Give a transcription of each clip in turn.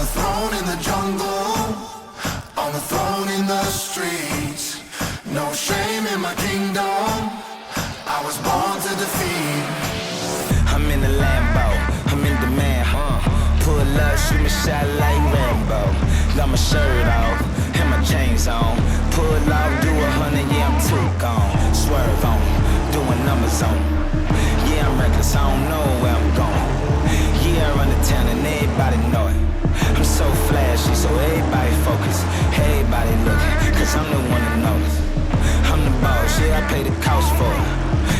the throne in the jungle, on the throne in the streets. No shame in my kingdom, I was born to defeat. I'm in the Lambo, I'm in demand, pull up, shoot me shot like Rambo. Got my shirt off, and my chains on. Pull off, do 100, yeah, I'm too gone. Swerve on, doing numbers on. Yeah, I'm reckless, I don't know where I'm going. Yeah, I run the town and everybody know it. I'm so flashy, so everybody focus. Everybody looking, cause I'm the one that notice. I'm the boss, yeah, I pay the cost for it.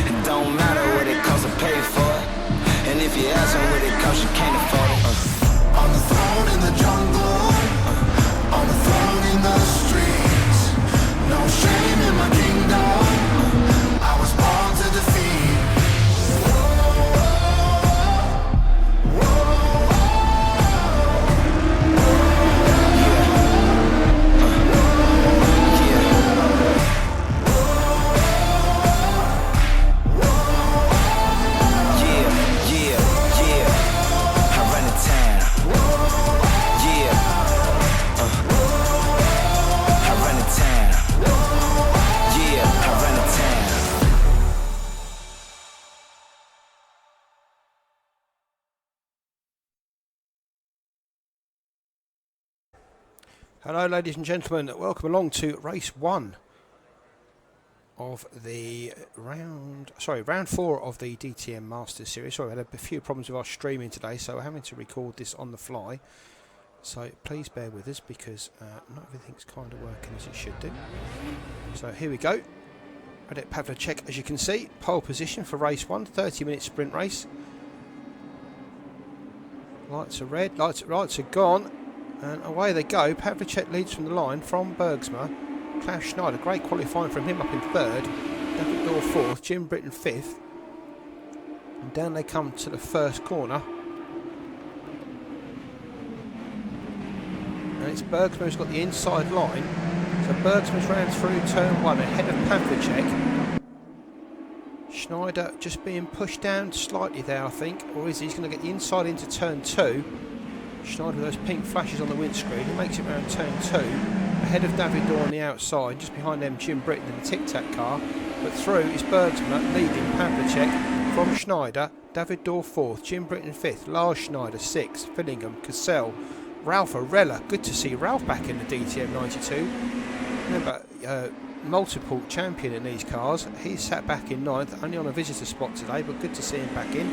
It don't matter what it costs, I pay for it. And if you ask me what it costs, you can't afford it. On the throne in the jungle, on the throne in the streets. No shame in my kingdom, I was born to defeat. Hello ladies and gentlemen, welcome along to race 1 of the round 4 of the DTM Masters Series. Sorry, we had a few problems with our streaming today, so we're having to record this on the fly. So please bear with us because not everything's kind of working as it should do. So here we go. Radek Pavlicek, as you can see, pole position for race 1, 30-minute sprint race. Lights are red, lights are gone. And away they go. Pavlicek leads from the line from Bergsma. Klaus Schneider, great qualifying from him, up in 3rd. David Dorr 4th. Jim Britton 5th. And down they come to the first corner. And it's Bergsma who's got the inside line. So Bergsma's ran through turn 1 ahead of Pavlicek. Schneider just being pushed down slightly there, I think. Or is he? He's going to get the inside into turn 2. Schneider with those pink flashes on the windscreen. He makes it around turn 2. Ahead of David Dorr on the outside. Just behind them Jim Britton in the Tic Tac car. But through is Bergsma leading Pavlicek from Schneider. David Dorr 4th. Jim Britton 5th. Lars Schneider 6th. Fillingham, Cassell, Ralph Arella. Good to see Ralph back in the DTM 92. Remember, multiple champion in these cars. He's sat back in 9th. Only on a visitor spot today, but good to see him back in.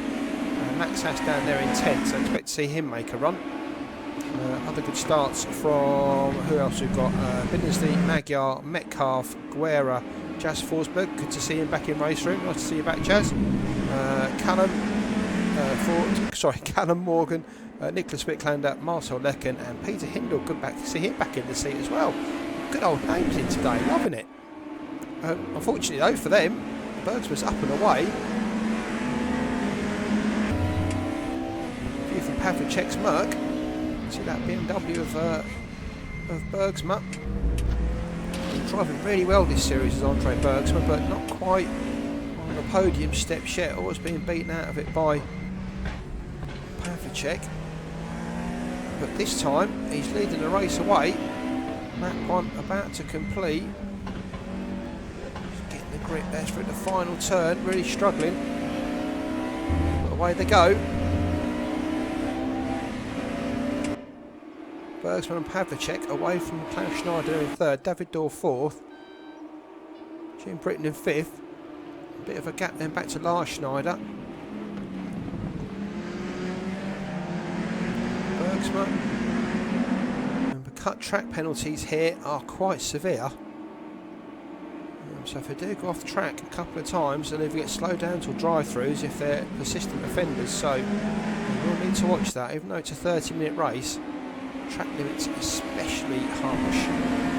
Max Haas down there in 10th, so expect to see him make a run. Other good starts from, who else we've got? Bindsley, Magyar, Metcalf, Guerra, Jazz Forsberg. Good to see him back in race room. Nice to see you back, Jazz. Callum Morgan, Nicholas Wicklander, Marcel Lecken, and Peter Hindle. Good back to see him back in the seat as well. Good old names in today, loving it. Unfortunately though for them, Bergsman's up and away. View from Pavlicek's MERC. See that BMW of Bergsma. Driving really well this series is Andre Bergsma, but not quite on the podium steps yet. Always being beaten out of it by Pavlicek. But this time he's leading the race away. Lap 1 about to complete. Just getting the grip there through the final turn, really struggling. But away they go. Bergsma and Pavlicek away from Klaus Schneider in 3rd, David Dorr 4th, Jim Britton in 5th. A bit of a gap then back to Lars Schneider. Bergsma. Remember, cut track penalties here are quite severe. So if they do go off the track a couple of times, they'll either get slowed down to drive-throughs if they're persistent offenders. So we'll need to watch that, even though it's a 30-minute race. Track limits especially harsh.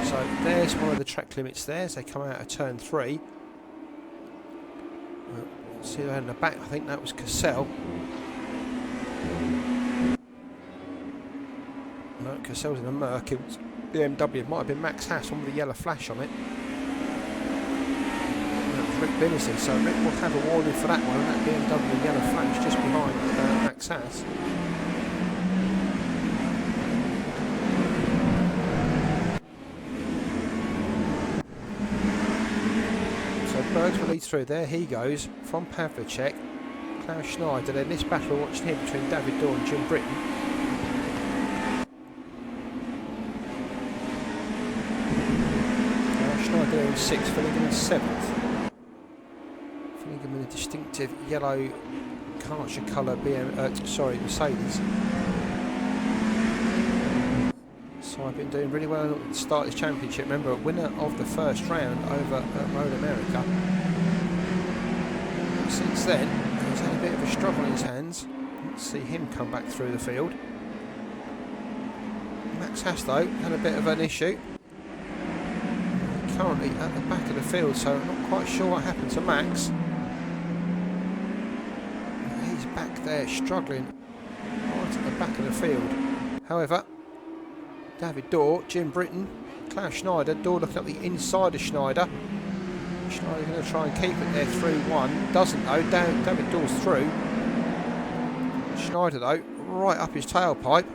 So there's one of the track limits there as they come out of turn 3. See there in the back, I think that was Cassell. No, Cassell's in a MERC. It was BMW. It might have been Max Haas, one with a yellow flash on it. That was Rick Billison, so Rick will have a warning for that one. That BMW yellow flash just behind Max Haas. speed through. There he goes from Pavlicek. Klaus Schneider. Then this battle we're watching here between David Dorr and Jim Britton. Klaus Schneider in 6th, Finnegan in 7th. Finnegan in a distinctive yellow Karcher colour Mercedes. So I've been doing really well at the start of this championship. Remember, a winner of the first round over at Road America. Since then, he's had a bit of a struggle in his hands. Let's see him come back through the field. Max Hastow had a bit of an issue. Currently at the back of the field, so I'm not quite sure what happened to Max. He's back there struggling right at the back of the field. However, David Dorr, Jim Britton, Klaus Schneider. Dorr looking up the inside of Schneider. Schneider going to try and keep it there through 1. Doesn't though. David Dorr's through. Schneider though, right up his tailpipe.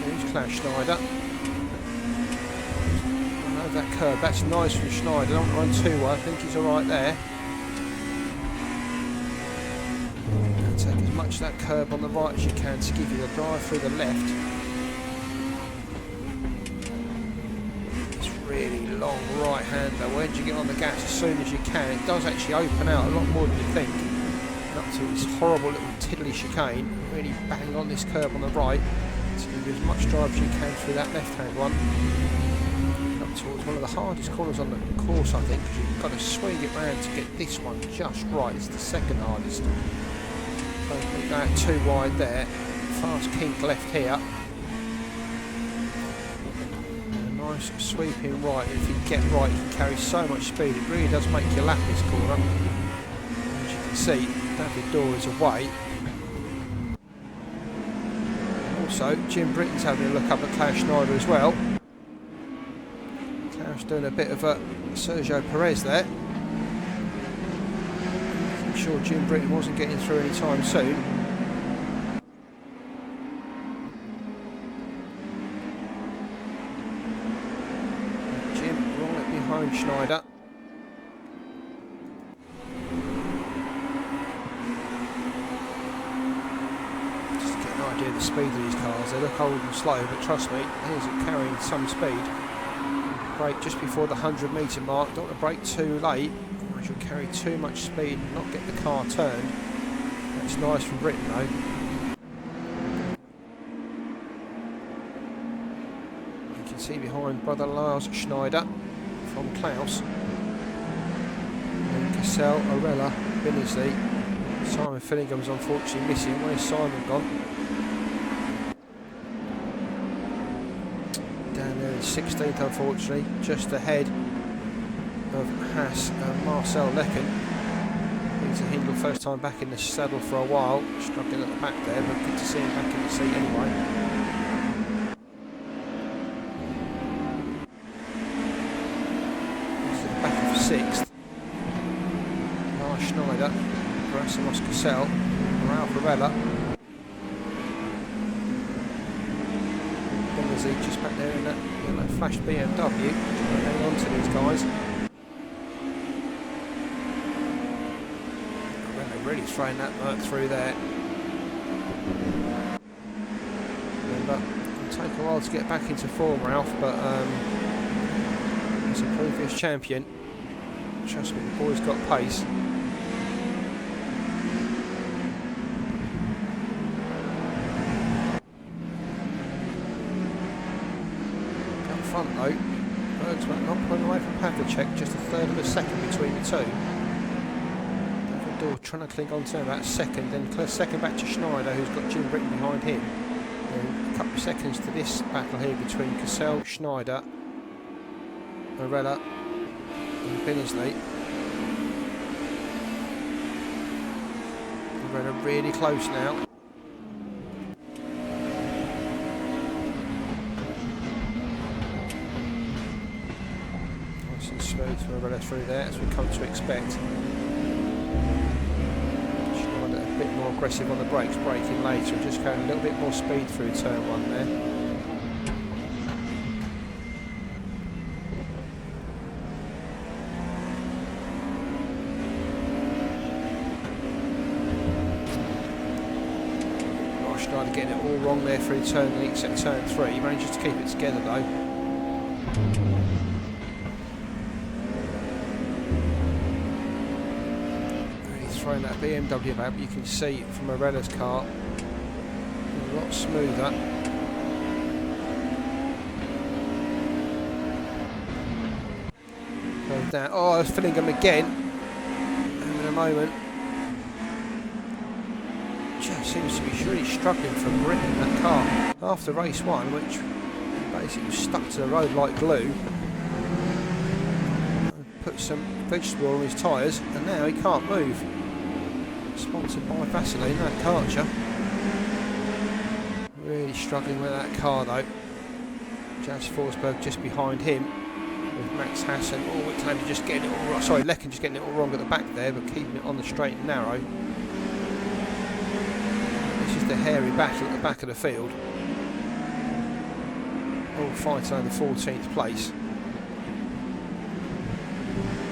There's Klaus Schneider. Over that curve. That's nice from Schneider. Don't run too well. I think he's alright there. Take as much of that curb on the right as you can to give you the drive through the left. It's really long right hander. Where do you get on the gas as soon as you can? It does actually open out a lot more than you think. And up to this horrible little tiddly chicane. Really bang on this curb on the right to give you as much drive as you can through that left hand one. And up towards one of the hardest corners on the course, I think, because you've got to swing it round to get this one just right. It's the second hardest. Don't go out too wide there. Fast kink left here. A nice sweeping right. If you get right, you can carry so much speed. It really does make you lap this corner. As you can see, David Dorr is away. Also, Jim Britton's having a look up at Klaus Schneider as well. Klaus doing a bit of a Sergio Perez there. Sure Jim Britton wasn't getting through any time soon. Jim right behind Schneider. Just to get an idea of the speed of these cars. They look old and slow, but trust me, here's it carrying some speed. Brake just before the 100-metre mark. Don't want to brake too late. You'll carry too much speed and not get the car turned. That's nice from Britton though. You can see behind brother Lars Schneider from Klaus. And Cassell, Orella, Binnesley. Simon Finningham's unfortunately missing. Where's Simon gone? Down there in 16th unfortunately, just ahead of Haas and Marcel Lecken. Peter Hindle first time back in the saddle for a while, struggling at the back there, but good to see him back in the seat anyway. This is the back of 6th. Lars Schneider, Gerasimos Cassell, Ralph Orella. Benazzi just back there in that yellow flashed BMW, hang on to these guys. Really throwing that MERC through there. Remember, it'll take a while to get back into form, Ralph, but as a previous champion, trust me, the boy's got pace. Up front though, Bergsman not pulling away from Pavlicek, just a third of a second between the two. Trying to cling on to him about a second, then second back to Schneider, who's got Jim Britton behind him. Then a couple of seconds to this battle here between Cassell, Schneider, Orella and Binnesley. Orella really close now. Nice and smooth for Orella through there, as we come to expect. A bit more aggressive on the brakes, braking later, and just going a little bit more speed through turn 1 there. Schneider getting it all wrong there through turn except turn 3. He manages to keep it together though. Really throwing that BMW about, but you can see from Morella's car a lot smoother. Goes down. Oh, it's Fillingham again. And in a moment. Just seems to be really struggling for Britain in that car after race 1, which basically was stuck to the road like glue. Put some vegetable on his tyres and now he can't move. Sponsored by Vaseline, that Karcher. Really struggling with that car though. Jas Forsberg just behind him with Max Hassan. Oh, Wiklander just getting it all wrong. Sorry, Lecken just getting it all wrong at the back there, but keeping it on the straight and narrow. The hairy battle at the back of the field. All fighting over the 14th place.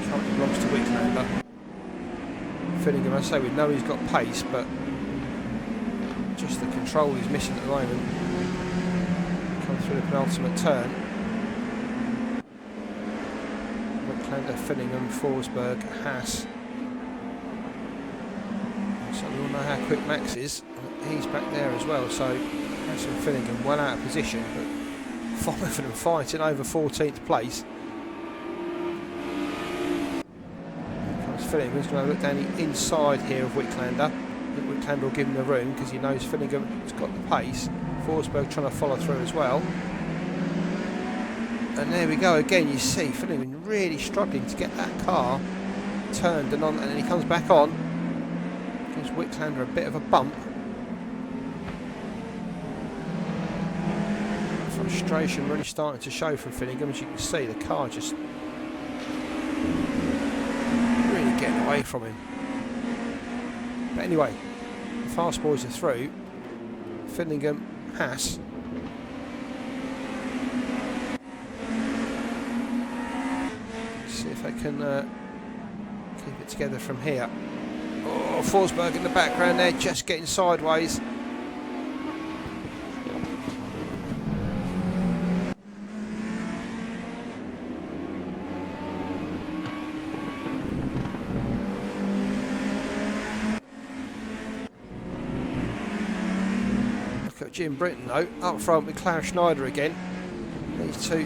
Currently belongs to Wiklander. Fillingham, I say, we know he's got pace, but just the control he's missing at the moment. Comes through the penultimate turn. Wiklander, Fillingham, Forsberg, Haas. So we all know how quick Max is. He's back there as well, so Haas and Fillingham well out of position, but 5 of them fighting over 14th place. Here comes Fillingham, who's going to look down the inside here of Wiklander. I think Wiklander will give him the room because he knows Fillingham's got the pace. Forsberg trying to follow through as well. And there we go again, you see Fillingham really struggling to get that car turned and on, and then he comes back on. Gives Wiklander a bit of a bump. Frustration really starting to show from Fillingham. As you can see, the car just really getting away from him. But anyway, the fast boys are through. Fillingham, Haas. See if they can keep it together from here. Oh, Forsberg in the background there, just getting sideways. Jim Britton though, up front with Klaus Schneider again. These two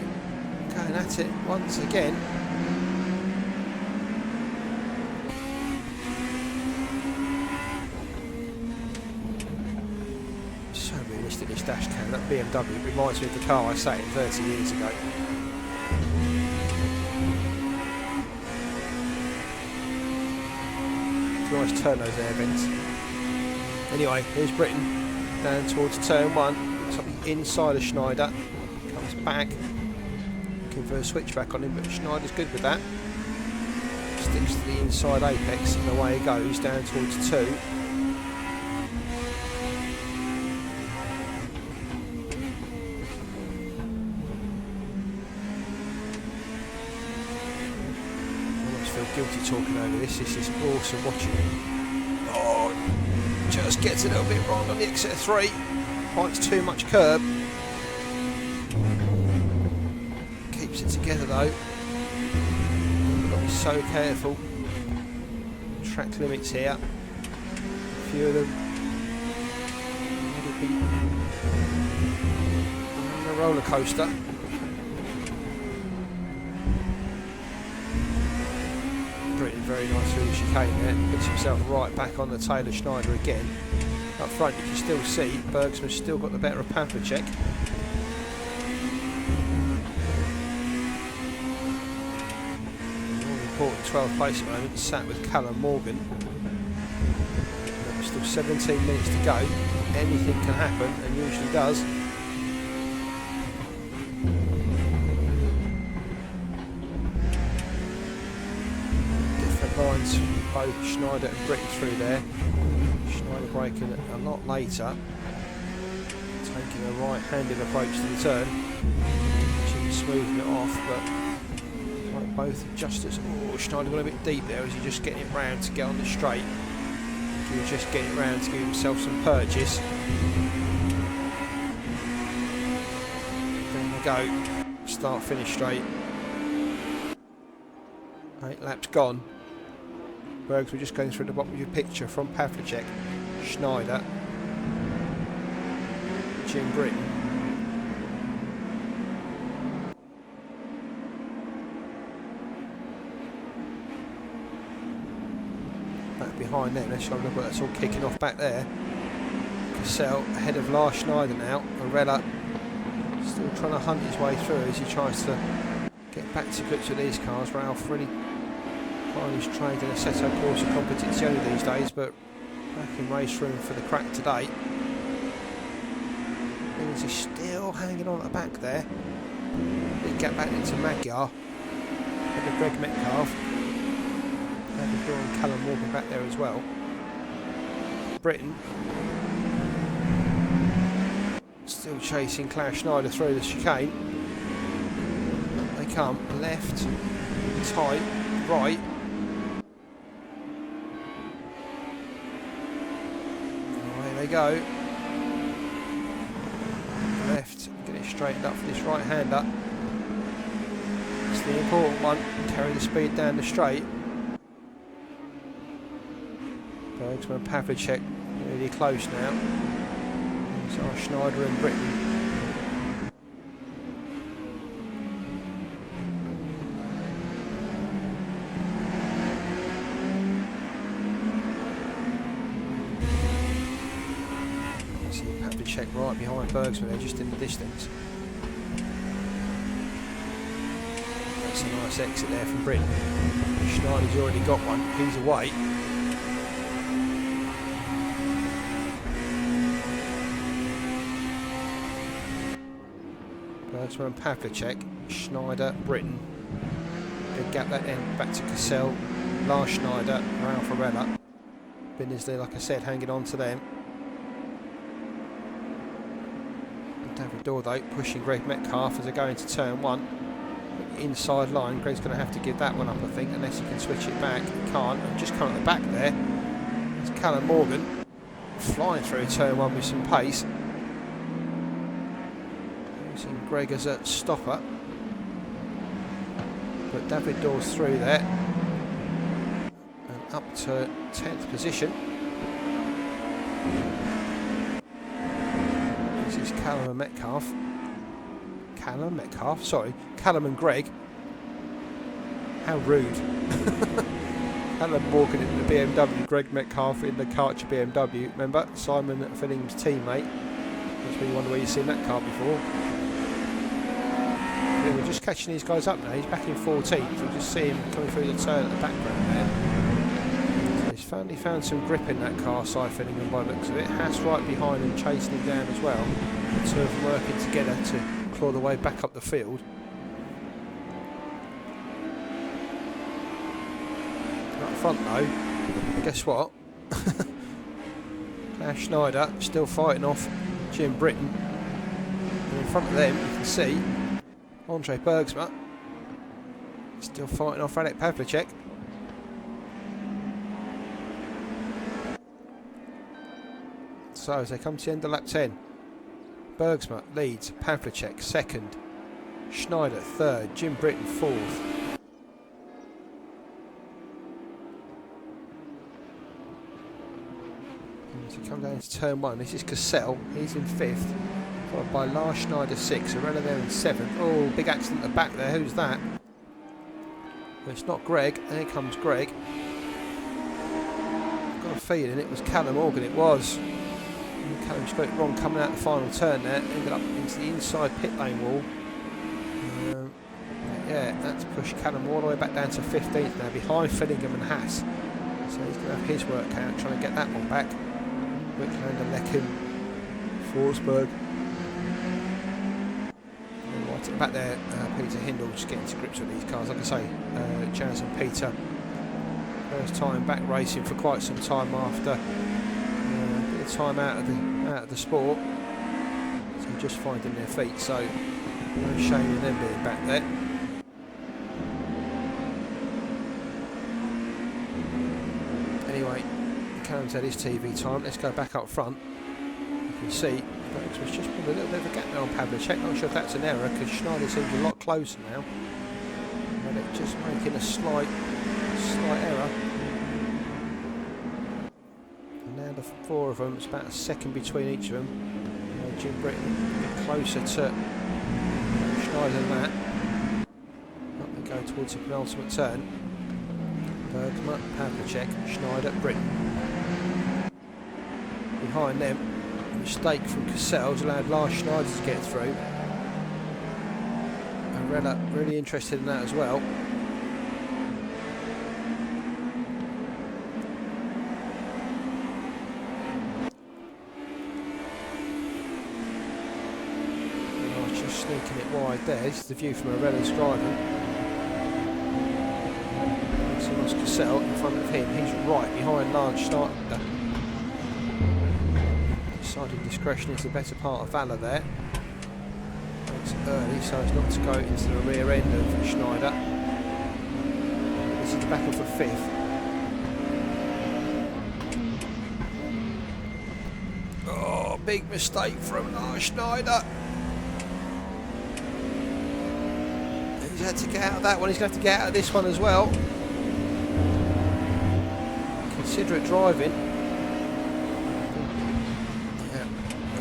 going at it once again. So realistic this dash cam, that BMW reminds me of the car I sat in 30 years ago. Nice turn those air vents. Anyway, here's Britton. Down towards turn 1, looks like the inside of Schneider, comes back, looking for a switchback on him, but Schneider's good with that. Sticks to the inside apex and away he goes down towards 2. I almost feel guilty talking over this is awesome watching. Oh, just gets a little bit wrong on the exit of 3, finds too much curb. Keeps it together though. You've got to be so careful. Track limits here. A few of them. It'll be on a roller coaster. Very nice through the chicane there, puts himself right back on the tail of Schneider again. Up front you can still see Bergsman's still got the better of Pavlicek. All important 12th place at the moment, sat with Callum Morgan. Still 17 minutes to go, anything can happen and usually does. Lines both Schneider and Britton through there. Schneider braking a lot later, taking a right-handed approach to the turn. She's smoothing it off, but like both adjusters. Oh, Schneider got a bit deep there as he's just getting it round to get on the straight. He was just getting it round to give himself some purchase. There we go. Start, finish straight. 8 laps gone. Bergs, we're just going through the bottom of your picture from Pavlicek, Schneider, Jim Britton. Back behind them, let's have a look what that's all kicking off back there. Cassell ahead of Lars Schneider now. Arella still trying to hunt his way through as he tries to get back to grips with these cars. Ralph really He's trained in a Assetto Corsa Competizione these days, but back in race room for the crack today. Means he's still hanging on at the back there. Big gap back into Magyar and the Greg Metcalf. David and Callum Morgan back there as well. Britain still chasing Klaus Schneider through the chicane. They come left, tight, right. They go left, get it straightened up for this right hander. It's the important one, carry the speed down the straight. Bergsman and Pavlicek really close now. These are Schneider and Britton. Check right behind Bergsman there, just in the distance. That's a nice exit there from Britain. Schneider's already got one, he's away. Bergsman and Pavlicek, Schneider, Britain. Big gap that end back to Cassell, Lars Schneider, Ralph Arella. Binnesley, like I said, hanging on to them. David Dorr though pushing Greg Metcalf as they go into turn 1. Inside line, Greg's going to have to give that one up I think, unless he can switch it back. He can't, and just come at the back there. It's Callum Morgan flying through turn 1 with some pace. Using Greg as a stopper. But David Dorr's through there. And up to 10th position. Callum and Metcalf. Callum and Greg. How rude. Callum Morgan in the BMW, Greg Metcalf in the Karcher BMW. Remember, Simon Fillingham's teammate. That's when you wonder where you've seen that car before. Yeah, we're just catching these guys up now. He's back in 14th. We'll just see him coming through the turn at the background there. So he found some grip in that car, Si Fillingham, by the looks of it. Haas right behind him, chasing him down as well. The two of them working together to claw the way back up the field. Up front though, guess what? Klaus Schneider still fighting off Jim Britton. And in front of them you can see Andre Bergsma still fighting off Radek Pavlicek. So as they come to the end of lap 10, Bergsma leads, Pavlicek second, Schneider third, Jim Britton fourth. As we come down to turn 1, this is Cassell, he's in 5th, followed by Lars Schneider 6th, Arella there in 7th. Oh, big accident at the back there, who's that? Well, it's not Greg, there comes Greg. I've got a feeling it was Callum Morgan, it was. Callum's got it wrong coming out the final turn there, ended up into the inside pit lane wall. Yeah, that's pushed Callum all the way back down to 15th now, behind Fillingham and Haas. So he's going to have his work out, trying to get that one back. Wicklander, Lecken, Forsberg. And right at the back there, Peter Hindle just getting to grips with these cars. Like I say, Jazz and Peter, first time back racing for quite some time after the time out of the sport. So just finding their feet. So no shame in them being back there. Anyway, Callum's had his TV time. Let's go back up front. You can see there's just a little bit of a gap there on Pavlicek. Not sure if that's an error because Schneider seems a lot closer now. But it's just making a slight error. And now the four of them, it's about a second between each of them. Jim Britton a bit closer to Schneider than that. Up they go towards the penultimate turn. Bergsma, Pavlicek, Schneider, Britton. Behind them, mistake from Cassell's allowed Lars Schneider to get through. And Rella really interested in that as well. Sneaking it wide there. This is the view from Arella's driving. So that's Cassell in front of him. He's right behind Lars Schneider. Decided discretion is the better part of valour there. It's early so as not to go into the rear end of Schneider. This is the battle for fifth. Oh, big mistake from Lars Schneider. He's had to get out of that one, he's going to have to get out of this one as well. Considerate driving. Yeah,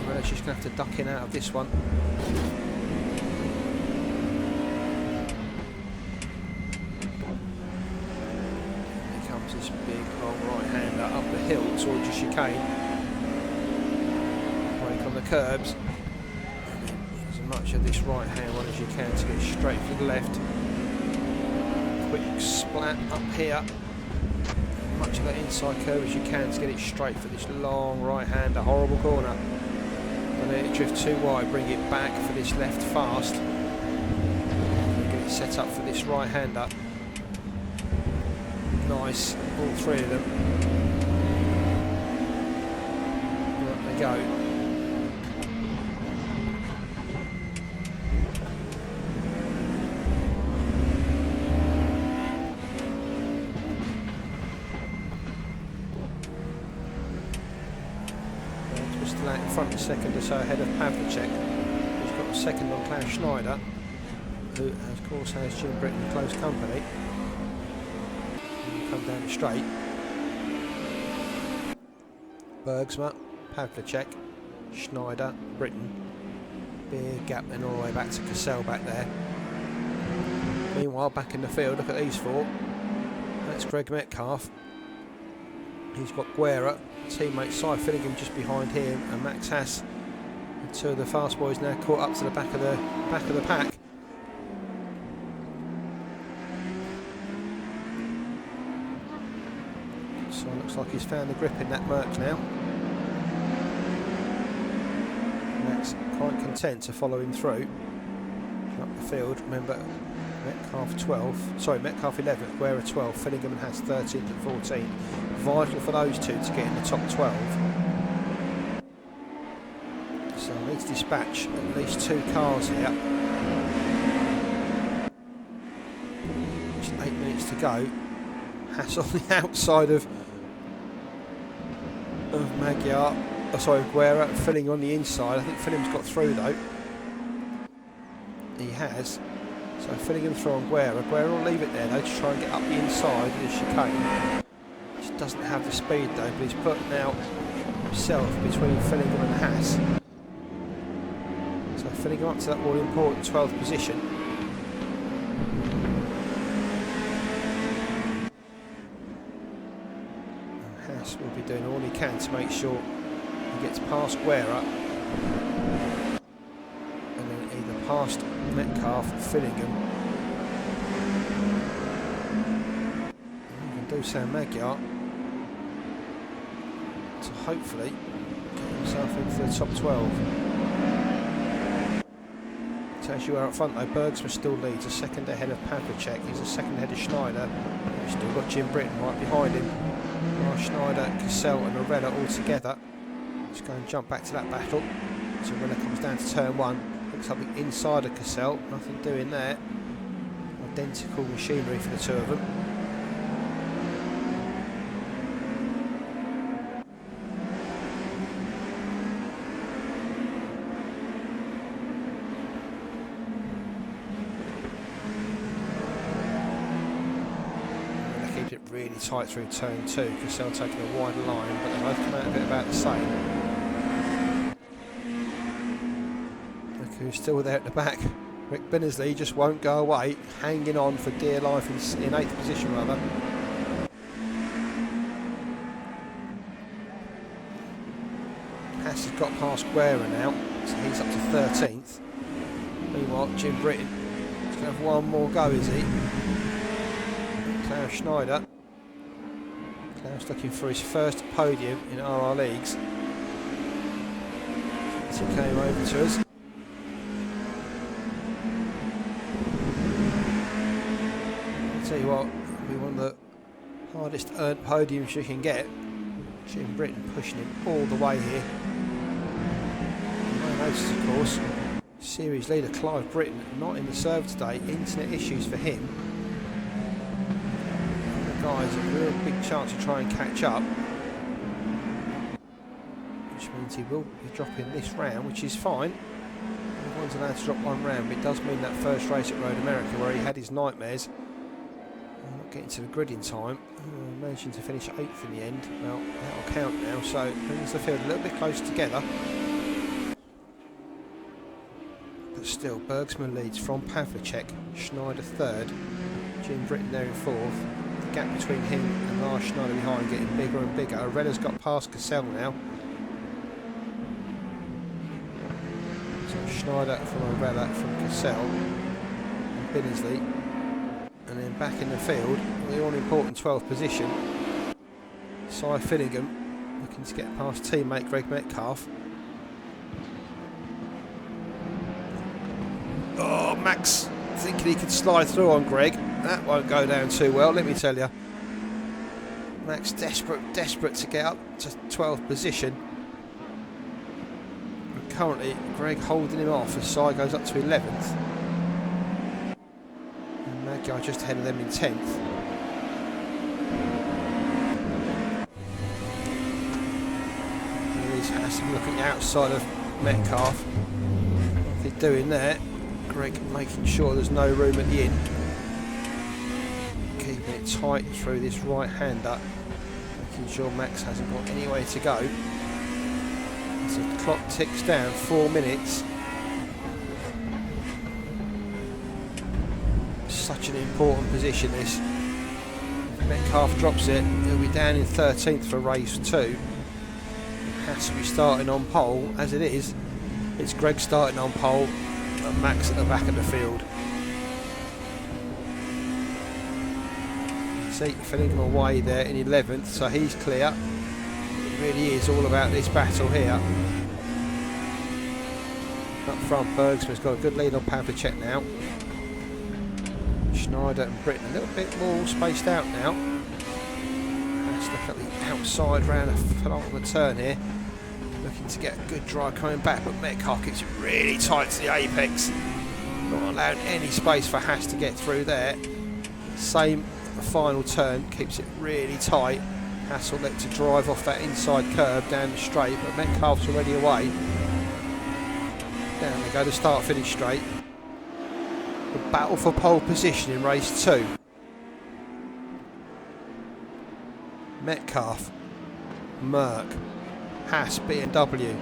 Rella's just going to have to duck in out of this one. Here comes this big long right hander up the hill towards the chicane. Brake on the curbs. Much of this right hand one as you can to get straight for the left. Quick splat up here. Much of that inside curve as you can to get it straight for this long right hand, a horrible corner. And then it drift too wide, bring it back for this left fast. And get it set up for this right hander. Nice, all three of them. And up they go. Out in front, a second or so ahead of Pavlicek, who's got a second on Klaus Schneider, who of course has Jim Britton in close company. Come down the straight. Bergsma, Pavlicek, Schneider, Britton. Big gap then all the way back to Cassell back there. Meanwhile, back in the field, look at these four. That's Greg Metcalf. He's got Guerra, teammate Cy Finnegan just behind him, and Max Haas. And two of the fast boys now caught up to the back of the pack. So it looks like he's found the grip in that MERC now. Max quite content to follow him through. Up the field, remember Metcalf 11th, Guerra 12th, Finnegan and Haas 13th and 14th. Vital for those two to get in the top 12. So I need to dispatch at least two cars here. Just 8 minutes to go. Haas on the outside of Guerra, Finnegan on the inside. I think Finnegan's got through though. He has. So Finnegan through on Guerra. Guerra will leave it there though to try and get up the inside of the chicane. Just doesn't have the speed though, but he's put now himself between Finnegan and Haas. So Finnegan up to that all important 12th position. And Haas will be doing all he can to make sure he gets past Guerra. And then either past Metcalf, Finnegan. And we can do Sam Magyar to hopefully get himself into the top 12. So as you are up front though, Bergsma still leads, a second ahead of Pavlicek. He's a second ahead of Schneider. We've still got Jim Britton right behind him. Schneider, Cassell and Arella all together. Let's go and jump back to that battle. So when it comes down to turn 1, looks like the inside of Cassell, nothing doing there. Identical machinery for the two of them. Keep it really tight through turn 2. Cassell taking a wider line, but they both come out a bit about the same. Look who's still there at the back. Rick Binnersley just won't go away, hanging on for dear life in 8th position rather. Haas has got past Guerra now, so he's up to 13th. Meanwhile, Jim Britton is going to have one more go, is he? Klaus Schneider. Klaus looking for his first podium in RR Leagues. As he came over to us. Tell you what, it'll be one of the hardest earned podiums you can get. Jim Britton pushing him all the way here. No notice, of course. Series leader Clive Britton not in the serve today. Internet issues for him. The guys a real big chance to try and catch up, which means he will be dropping this round, which is fine. Everyone's allowed to drop one round, but it does mean that first race at Road America where he had his nightmares. Not getting to the grid in time, managing to finish 8th in the end. Well, that'll count now, so brings the field a little bit closer together. But still, Bergsman leads from Pavlicek, Schneider 3rd, Jim Britton there in 4th. The gap between him and Lars Schneider behind getting bigger and bigger. Arella's got past Cassell now. So Schneider from Arella, from Cassell, and Binnersley. And then back in the field, the all-important 12th position, Cy Finnegan looking to get past teammate Greg Metcalf. Oh, Max thinking he could slide through on Greg. That won't go down too well, let me tell you. Max desperate to get up to 12th position. And currently, Greg holding him off as Cy goes up to 11th. Magyar just ahead of them in 10th. He's has to look at the outside of Metcalf. What they're doing there, Greg making sure there's no room at the end. Keeping it tight through this right-hander, making sure Max hasn't got any way to go. As the clock ticks down, 4 minutes. Such an important position this. If Metcalf drops it, he'll be down in 13th for race 2. Has to be starting on pole. As it is, it's Greg starting on pole and Max at the back of the field. See, filling him away there in 11th, so he's clear. It really is all about this battle here. Up front, Bergsman's got a good lead on Pavlicek now. Schneider and Britton a little bit more spaced out now. Let's look at the outside round of the turn here. Looking to get a good drive coming back, but Metcalf gets really tight to the apex. Not allowing any space for Haas to get through there. Same final turn, keeps it really tight. Haas will look to drive off that inside curve down the straight, but Metcalf's already away. Down they go, the start-finish straight. The battle for pole position in race 2. Metcalf, MERC, Haas, BMW.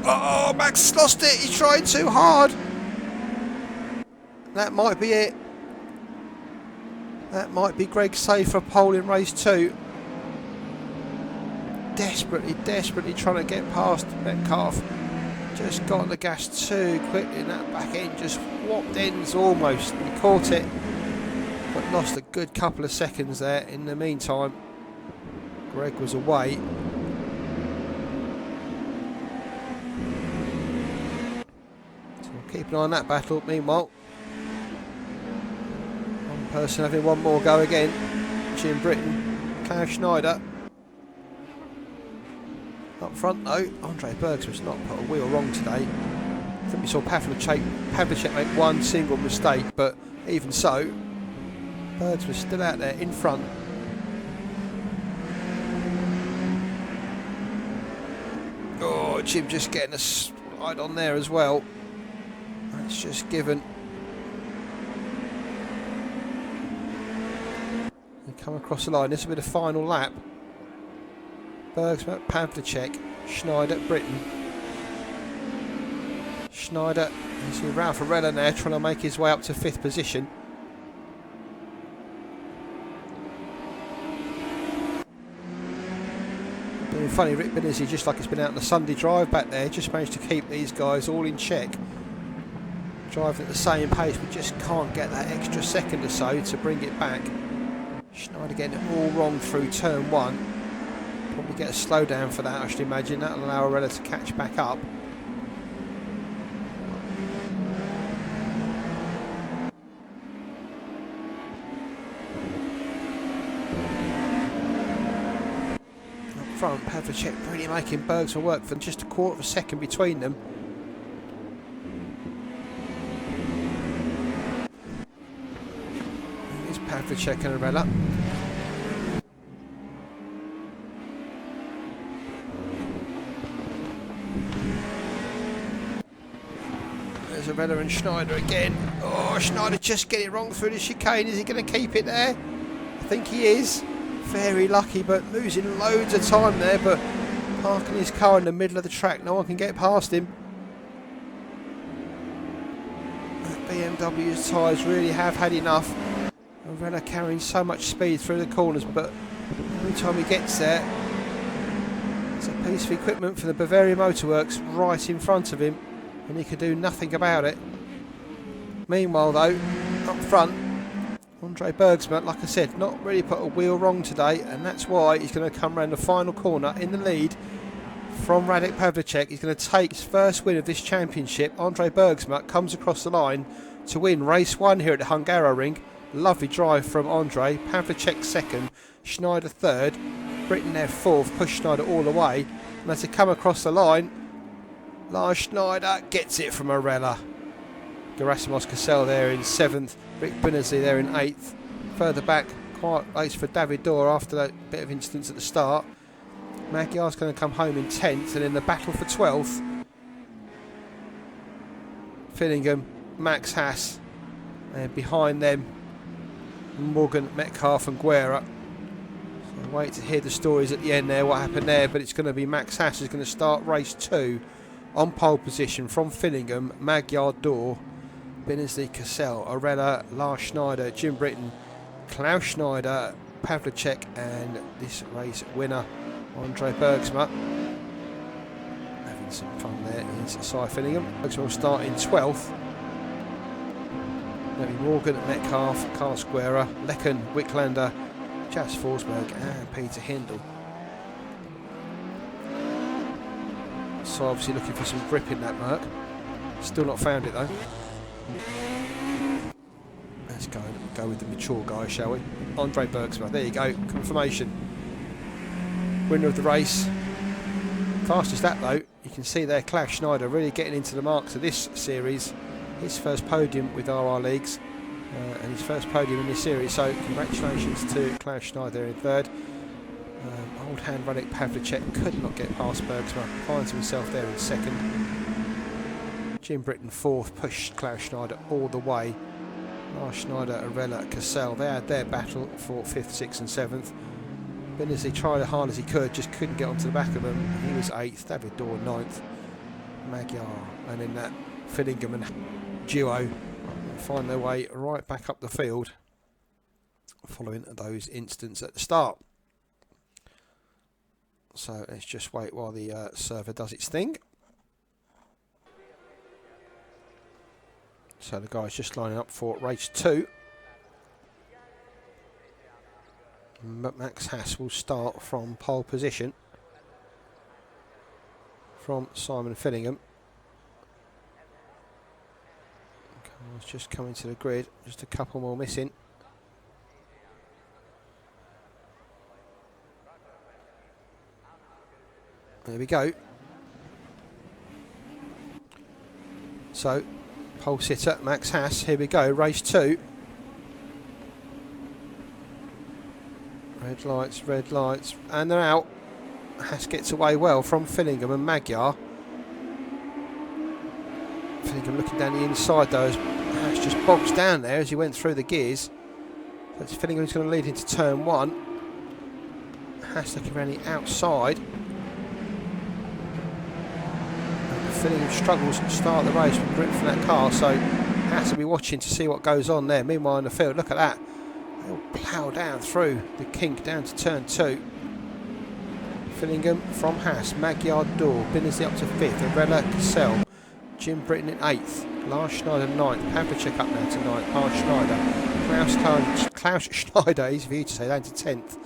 Oh, Max lost it, he tried too hard. That might be it. That might be Greg's save for pole in race 2. Desperately trying to get past Metcalf. Just got on the gas too quickly and that back end just whopped ends almost. He caught it, but lost a good couple of seconds there. In the meantime, Greg was away. So we'll keep an eye on that battle. Meanwhile, one person having one more go again. Jim Britton, Klaus Schneider. Up front though, Andre Bergsman's not put a wheel wrong today. I think we saw Pavlicek make one single mistake, but even so, Bergsman's still out there in front. Oh, Jim just getting a slide on there as well. That's just given. And come across the line. This will be the final lap. Bergsman, Pavlicek, Schneider, Britton. Schneider, you see Ralph Arella there trying to make his way up to 5th position. Being funny, Rick Benizzi, just like it's been out on a Sunday drive back there, just managed to keep these guys all in check. Driving at the same pace, but just can't get that extra second or so to bring it back. Schneider getting it all wrong through turn 1. Probably get a slowdown for that, I should imagine. That'll allow Arella to catch back up. Up front, Pavlicek really making Bergsman work for just a quarter of a second between them. Here's Pavlicek and Arella. There's Arella and Schneider again. Oh, Schneider just getting it wrong through the chicane. Is he going to keep it there? I think he is. Very lucky, but losing loads of time there, but parking his car in the middle of the track. No one can get past him. BMW's tyres really have had enough. Arella carrying so much speed through the corners, but every time he gets there, there's a piece of equipment for the Bavaria Motorworks right in front of him, and he can do nothing about it. Meanwhile though, up front, Andre Bergsman, like I said, not really put a wheel wrong today, and that's why he's going to come around the final corner in the lead from Radek Pavlicek. He's going to take his first win of this championship. Andre Bergsman comes across the line to win race 1 here at the Hungaroring. Lovely drive from Andre. Pavlicek 2nd, Schneider 3rd, Britton there 4th, push Schneider all the way, and as they come across the line, Lars Schneider gets it from Arella. Gerasimos Cassel there in 7th, Rick Benizzi there in 8th. Further back, quiet race for David Dorr after that bit of incidents at the start. Magyar's going to come home in 10th, and in the battle for 12th, Fillingham, Max Haas, and behind them, Morgan, Metcalf and Guerra. So wait to hear the stories at the end there, what happened there, but it's going to be Max Haas who's going to start race 2 on pole position from Fillingham, Magyar, Dorr, Benizzi, Cassel, Arella, Lars Schneider, Jim Britton, Klaus Schneider, Pavlicek, and this race winner, Andre Bergsman. Having some fun there is Cy Fillingham. Bergsman will start in 12th. There'll be Morgan, Metcalf, Carl Guerra, Lecken, Wicklander, Jas Forsberg, and Peter Hindle. So obviously looking for some grip in that MERC. Still not found it though. Let's go with the mature guy, shall we? Andre Bergsman, there you go, confirmation. Winner of the race. Fastest that though, you can see there Klaus Schneider really getting into the marks of this series. His first podium with RR Leagues, and his first podium in this series, so congratulations to Klaus Schneider in 3rd. Old hand Radek Pavlicek could not get past Bergsman, finds himself there in 2nd. Jim Britton 4th, pushed Klaus Schneider all the way. Lars Schneider, Arella, Cassel, they had their battle for 5th, 6th and 7th. Benizzi tried as hard as he could, just couldn't get onto the back of them. He was 8th, David Dorr 9th, Magyar, and in that Fillingham and duo find their way right back up the field following those incidents at the start. So let's just wait while the server does its thing. So the guys just lining up for race 2. Max Haas will start from pole position from Simon Fillingham. Cars just coming to the grid, just a couple more missing. There we go. So, pole sitter, Max Haas, here we go, race 2. Red lights, and they're out. Haas gets away well from Fillingham and Magyar. Fillingham looking down the inside though, as Haas just bogs down there as he went through the gears. So it's Fillingham who's going to lead into turn 1. Haas looking around the outside. Fillingham struggles to start the race with grip from that car, so has to be watching to see what goes on there. Meanwhile in the field, look at that. They'll plough down through the kink down to turn 2. Fillingham from Haas, Magyar Dor, Binners up to 5th, Arella Cassell, Jim Britton in 8th, Lars Schneider 9th, Pavlicek up now to 9th, Paul Schneider, Klaus Schneider, easy for you to say, down to 10th.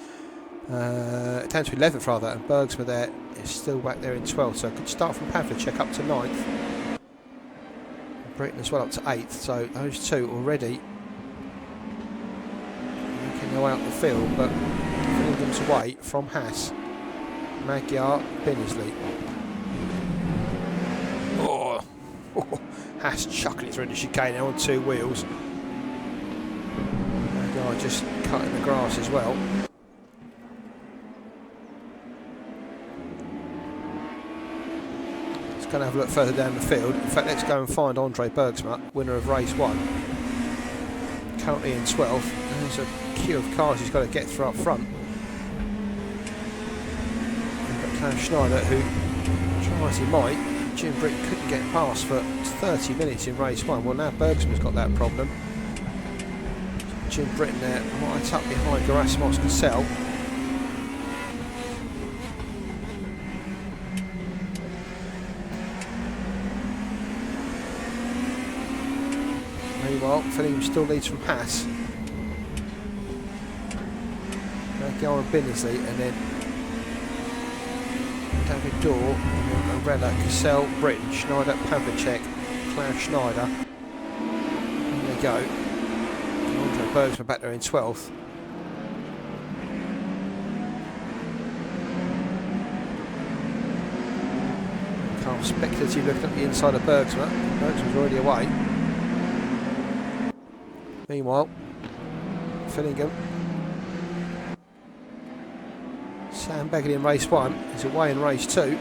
Down to 11th rather, and Bergsma there is still back there in 12th, so good start from Pavlicek up to 9th. Britain as well up to 8th, so those two already making their way up the field, but Fillingham's away from Haas. Magyar, Binnesley. Oh, Haas chucking it through the chicane on 2 wheels. Magyar just cutting the grass as well. Going to have a look further down the field. In fact, let's go and find Andre Bergsma, winner of race 1. Currently in 12th. There's a queue of cars he's got to get through up front. And got Klaus Schneider, who, try as he might, Jim Britton couldn't get past for 30 minutes in race 1. Well, now Bergsma's got that problem. Jim Britton there right up behind Gerasimos Cassell. Meanwhile, Fillingham still leads from Haas. Magyar and Binnesley, and then David Dor, and then Arella, Cassell, Britton, Schneider, Pavlicek, Klaus Schneider. And there they go. And Andre Bergsma back there in 12th. Carl speculative looking at the inside of Bergsma. Bergsma's already away. Meanwhile, Fillingham, Sam Begley in race 1 is away in race 2.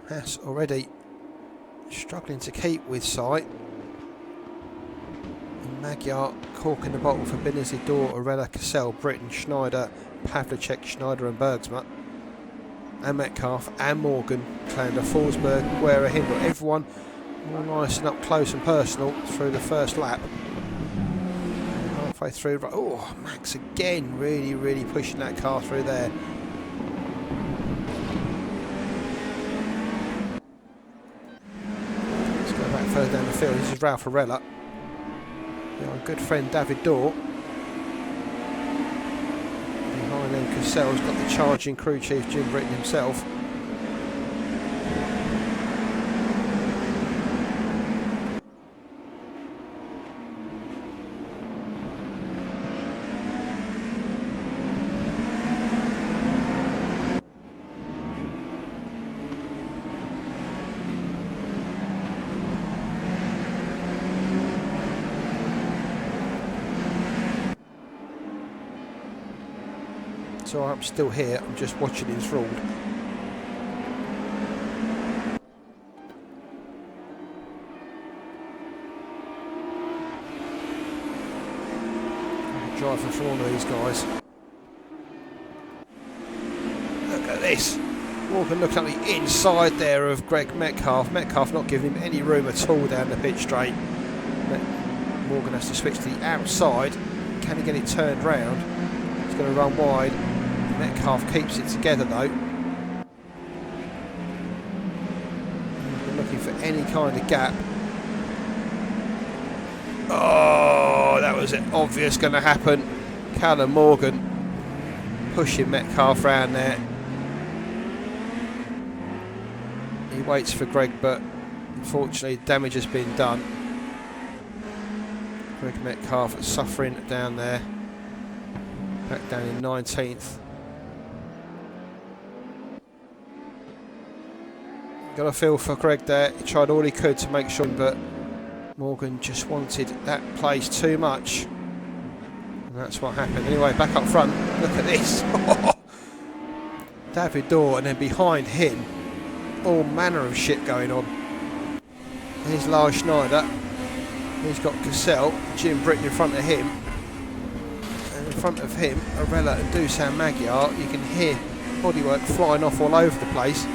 Haas already struggling to keep with sight. And Magyar corking the bottle for Binnesley, Dor, Arella, Cassell, Britton, Schneider, Pavlicek, Schneider and Bergsma. And Metcalf and Morgan, Klander, Forsberg, Guerra, Hindle, everyone all nice and up close and personal through the first lap. Halfway through, oh, Max again, really pushing that car through there. Let's go back further down the field. This is Ralph Arella. Our good friend David Dor. Behind them, Cassell's got the charging crew chief Jim Britton himself. So I'm still here, I'm just watching his ruled. Driving for one of these guys. Look at this. Morgan looking at the inside there of Greg Metcalf. Metcalf not giving him any room at all down the pit straight. Morgan has to switch to the outside. Can he get it turned round? He's going to run wide. Metcalf keeps it together though. Looking for any kind of gap. Oh, that was obvious going to happen. Callum Morgan pushing Metcalf round there. He waits for Greg, but unfortunately damage has been done. Greg Metcalf suffering down there. Back down in 19th. Got a feel for Greg there. He tried all he could to make sure, but Morgan just wanted that place too much. And that's what happened. Anyway, back up front. Look at this. David Dorr, and then behind him, all manner of shit going on. Here's Lars Schneider. He's got Cassell, Jim Britton in front of him. And in front of him, Arella and Dusan Magyar. You can hear bodywork flying off all over the place.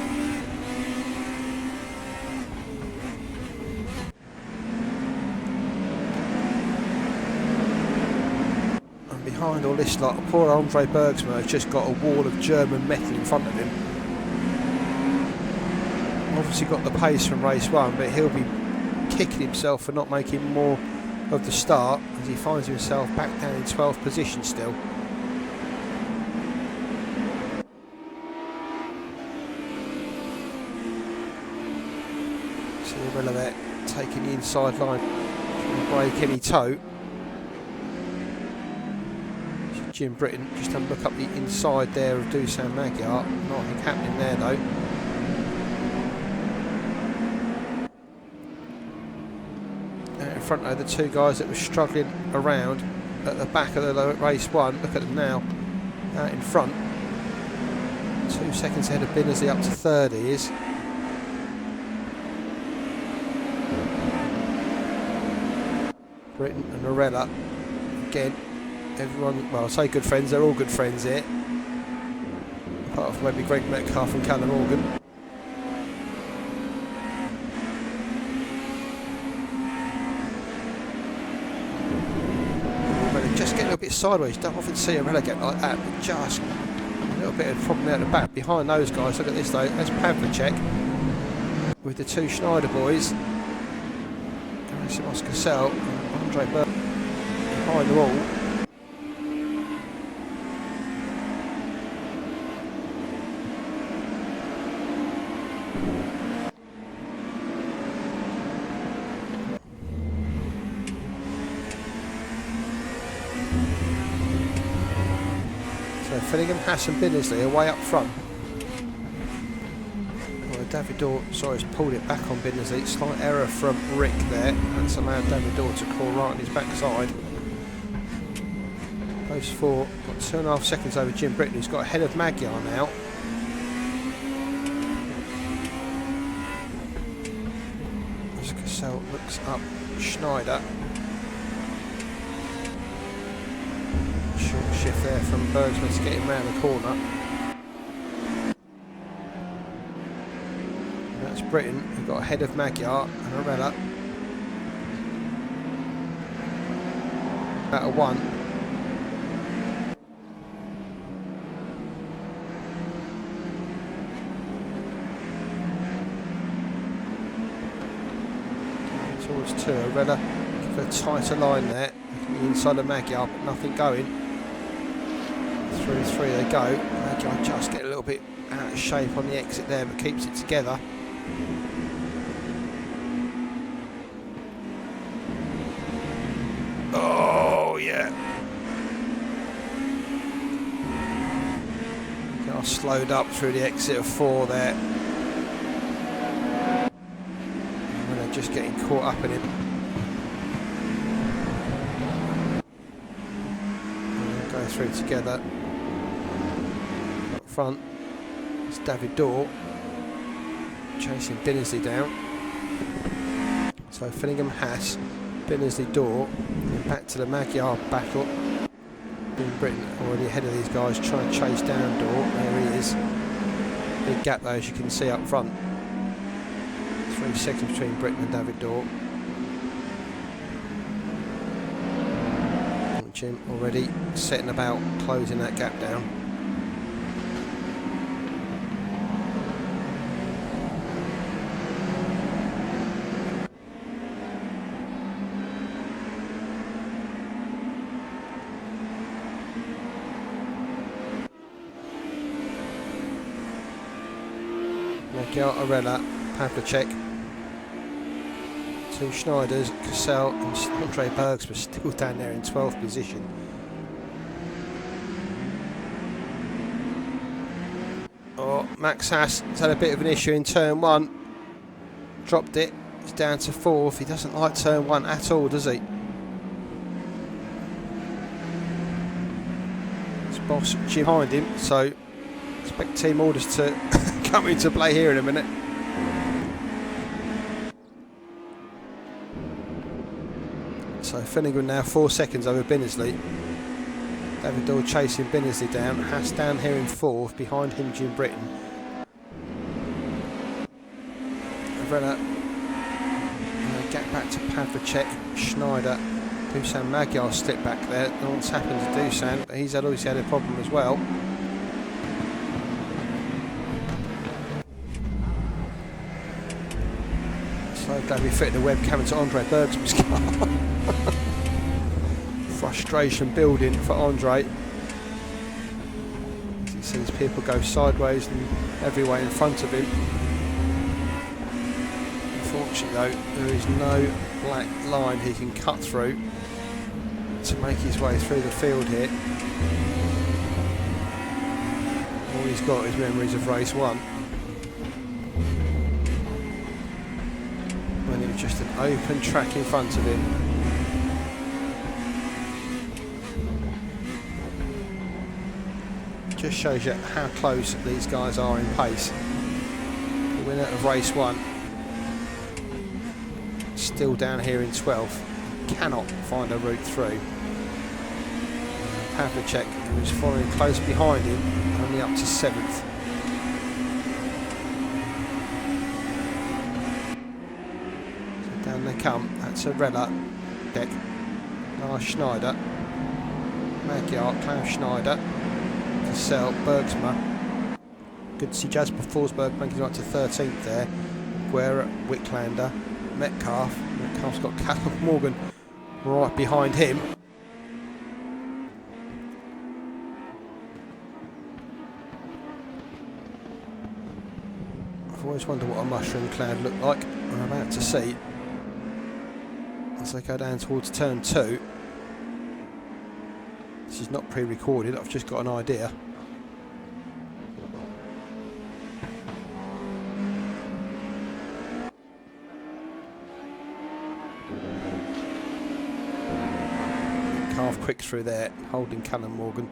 Behind all this lot, poor Andre Bergsma has just got a wall of German metal in front of him. Obviously got the pace from race 1, but he'll be kicking himself for not making more of the start as he finds himself back down in 12th position still. See Arella there taking the inside line, trying to break any toe. Jim Britton just having a look up the inside there of Dusan Magyar. Nothing happening there though. And in front of the two guys that were struggling around at the back of the race 1. Look at them now, out in front. 2 seconds ahead of Binnersley, up to 3rd he is. Britton and Arella again. Everyone, well, I say good friends, they're all good friends here. Apart from maybe Greg Metcalf and Callum Morgan. Arella just get a little bit sideways. Don't often see Arella get like that, but just a little bit of problem out the back. Behind those guys, look at this though, that's Pavlicek with the two Schneider boys. Gerasimos Cassell and Andre Berg behind them all. Finningham, Haas and Binnersley away up front. Well, David Dorr, sorry, has pulled it back on Binnersley. Slight error from Rick there. That's allowed David Dorr to crawl right on his backside. Those four got 2.5 seconds over Jim Britton, who's got ahead of Magyar now. As Cassell looks up Schneider. Short shift there from Bergsma to get him round the corner. And that's Britton, who got ahead of Magyar and Arella. Out of 1. Towards 2, Arella give a tighter line there. Looking inside of Magyar, but nothing going. Through 3 they go. Magyar just get a little bit out of shape on the exit there, but keeps it together. Oh yeah. Got slowed up through the exit of 4 there. And they're just getting caught up in him. And go through together. Front, it's David Dorr chasing Binnersley down. So Finningham, Haas, Binnersley, Dorr, and back to the Magyar battle. Jim Britton already ahead of these guys trying to chase down Dorr. There he is. Big gap though, as you can see up front. 3 seconds between Britton and David Dorr. Jim already setting about closing that gap down. Magyar, Arella, Pavlicek, 2 Schneiders, Cassell and Andre Bergs were still down there in 12th position. Oh, Max Haas has had a bit of an issue in turn 1. dropped it. It's down to 4th. He doesn't like turn 1 at all, does he? His boss Jim behind him, so expect team orders to come into play here in a minute. So Finnegan now 4 seconds over Binnersley. David Doyle chasing Binnersley down. Haas down here in 4th, behind him Jim Britton. Vrena, gap back to Pavlicek, Schneider, Dusan Magyar slipped back there. No one's happened to Dusan, but he's obviously had a problem as well. So glad we fitted the webcam into Andre Bergsman's car. Frustration building for Andre. As he sees people go sideways and every way in front of him. Unfortunately though, there is no black line he can cut through to make his way through the field here. All he's got is memories of race 1. When it was just an open track in front of him. Just shows you how close these guys are in pace. The winner of race 1, still down here in 12th, cannot find a route through. Pavlicek, who is following close behind him, only up to 7th. So down they come. That's Arella, Deck, Lars Schneider, Magyar, Klaus Schneider, Cassell, Bergsma. Good to see Jasper Forsberg making it up to 13th there. Guerra, Wicklander, Metcalf. Metcalf's got Callum Morgan right behind him. I've always wondered what a mushroom cloud looked like. I'm about to see as they go down towards turn 2. This is not pre-recorded, I've just got an idea. Half quick through there, holding Callum Morgan.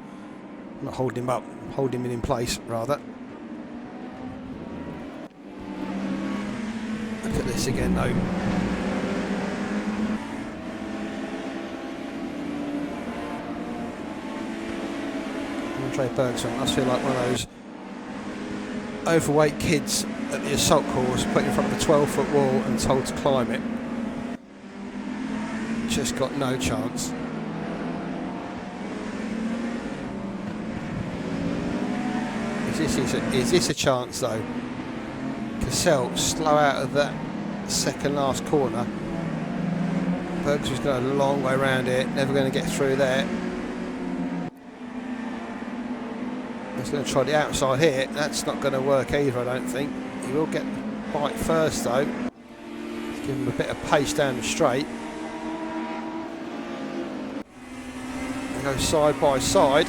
Not holding him up, holding him in place rather. Look at this again though. Andre Bergson must feel like one of those overweight kids at the assault course put in front of a 12-foot wall and told to climb it. Just got no chance. Is this a chance though? Cassell slow out of that second last corner. Bergson's going a long way around it, never going to get through there. He's going to try the outside here. That's not going to work either, I don't think. He will get the bite first though. Give him a bit of pace down the straight. They go side by side.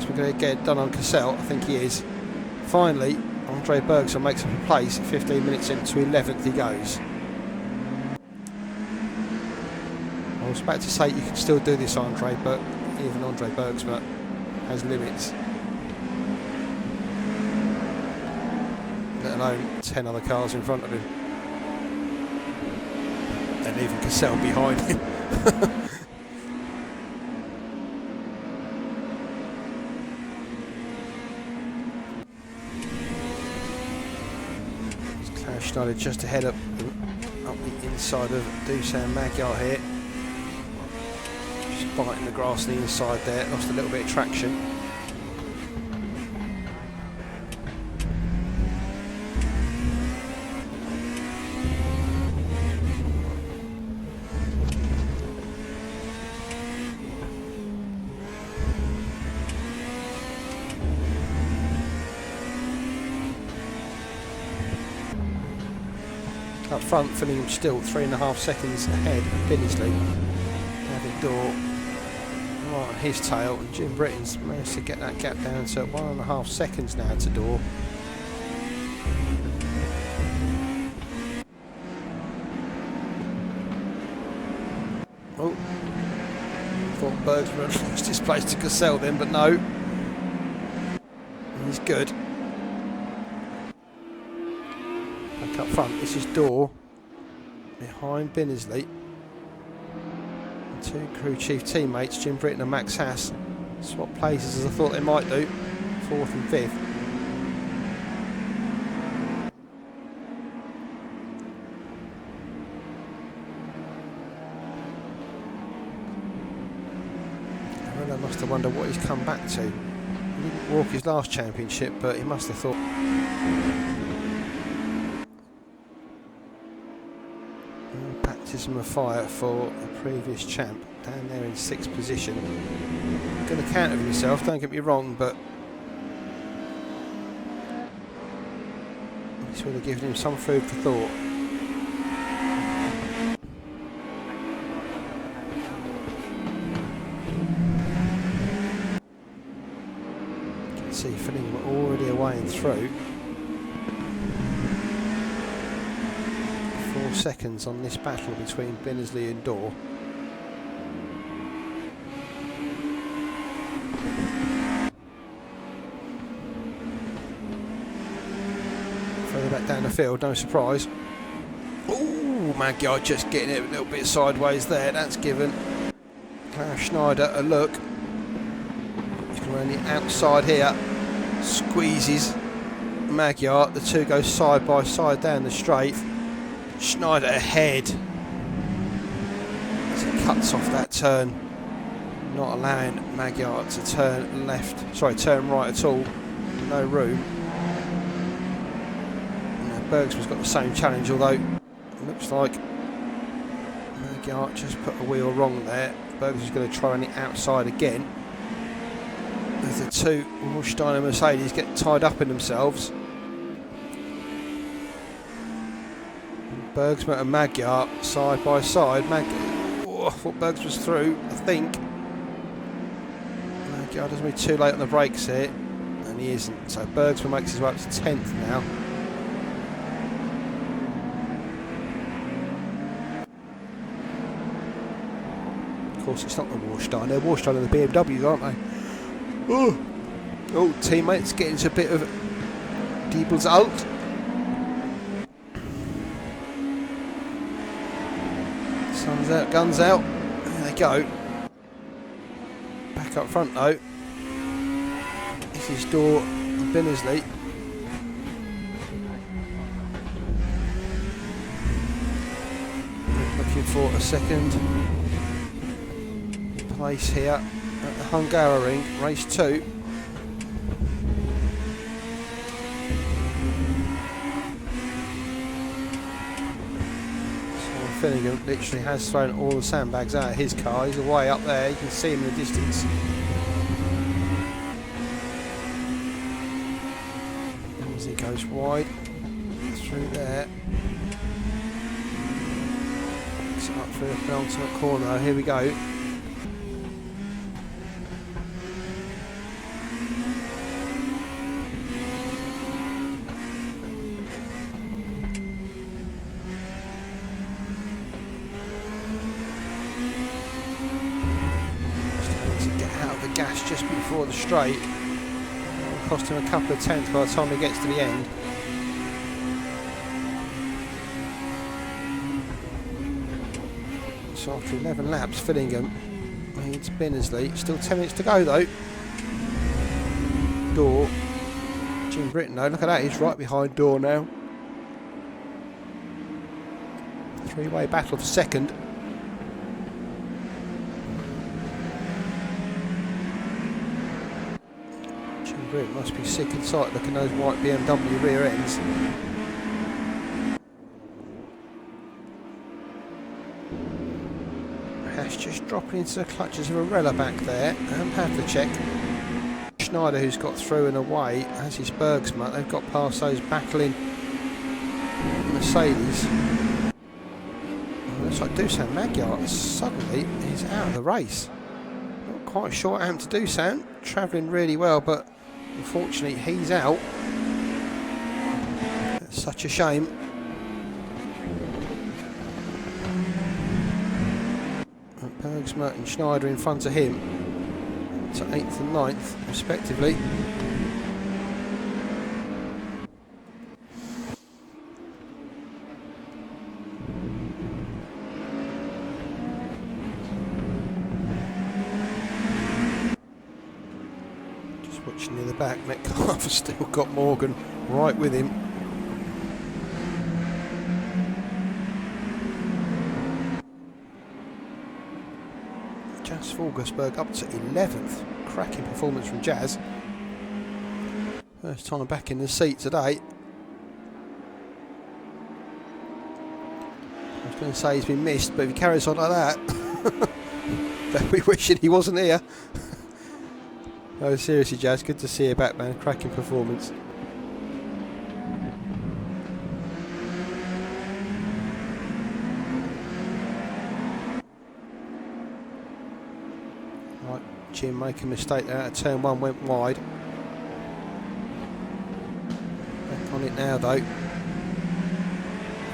We're going to get it done on Cassell, I think he is. Finally, Andre Bergson makes up a place. 15 minutes into 11th he goes. I was about to say you can still do this, Andre, but even Andre Bergsma has limits. Let alone 10 other cars in front of him. And even Cassell behind him. Schneider just ahead up the inside of Dusan Magyar here. Just biting the grass on the inside there, lost a little bit of traction. Up front, Finningham still 3.5 seconds ahead of Binnersley. David Dorr right on his tail, and Jim Britton's managed to get that gap down to 1.5 seconds now to Dorr. Oh, thought Bergsman had lost his place to Cassell then, but no. He's good. Back up front, this is Dorr. Behind Binnersley. Two crew chief teammates, Jim Britton and Max Haas, swap places as I thought they might do. 4th and 5th. I must have wondered what he's come back to. He didn't walk his last championship, but he must have thought. Baptism of fire for the previous champ, down there in 6th position. Going to counter himself, don't get me wrong, but this would have given him some food for thought. You can see Fillingham already away and through. 4 seconds on this battle between Binnersley and Dorr. Further back down the field, no surprise. Ooh, Magyar just getting it a little bit sideways there. That's given Klaus Schneider a look. He's going around the outside here. Squeezes Magyar. The two go side by side down the straight. Schneider ahead as he cuts off that turn, not allowing Magyar to turn turn right at all. No room. Bergsman's got the same challenge, although it looks like Magyar just put a wheel wrong there. Bergsman's going to try on the outside again. As the two Steiner and Mercedes get tied up in themselves. Bergsman and Magyar side by side. I thought Bergs was through, I think. Magyar doesn't be too late on the brakes here, and he isn't. So Bergsman makes his way up to 10th now. Of course, it's not the Warstein. They're Warstein and the BMWs, aren't they? Oh, teammates getting into a bit of Diebel's alt. Sun's out, guns out. There they go. Back up front though. This is Dorr and Binnersley. Looking for a second place here at the Hungaroring, race 2. Finnegan literally has thrown all the sandbags out of his car. He's away up there, you can see him in the distance. As he goes wide through there. Picks it up through the penultimate corner. Here we go. Gas just before the straight. It'll cost him a couple of tenths by the time he gets to the end. So after 11 laps, Fillingham leads Binnersley. Still 10 minutes to go though. Dorr, Jim Britton though, look at that, he's right behind Dorr now. 3-way battle for second. It must be sick and sight looking at those white BMW rear ends. Haas just dropping into the clutches of Arella back there, and Pavlicek. Schneider, who's got through and away, as is Bergsman. They've got past those battling Mercedes. Looks like Dusan Magyar suddenly is out of the race. Not quite sure what happened to do, Sam. Travelling really well, but unfortunately he's out. That's such a shame. Bergsma and Schneider in front of him to 8th and 9th respectively. Just watching near the back, Metcalf has still got Morgan right with him. Jazz Forgersberg up to 11th. Cracking performance from Jazz. First time back in the seat today. I was going to say he's been missed, but if he carries on like that, they'll be wishing he wasn't here. No, seriously, Jazz, good to see you back, man. Cracking performance. Jim make a mistake there out of turn 1, went wide. Back on it now though.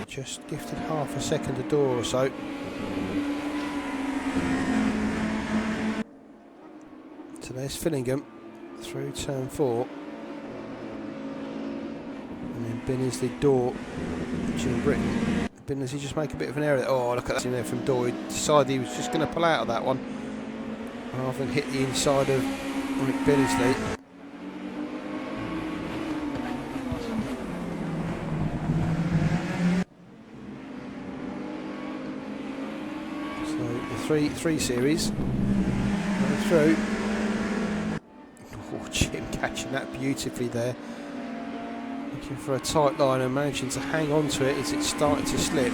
Just gifted half a second a door or so. So there's Fillingham through turn 4. And then Binnersley, Door, Jim Britton. Binnersley just make a bit of an error. Oh, look at that in there from Door. He decided he was just going to pull out of that one, rather than hit the inside of Binnersley. So the three series going through. Oh, Jim catching that beautifully there. Looking for a tight line and managing to hang on to it as it started to slip.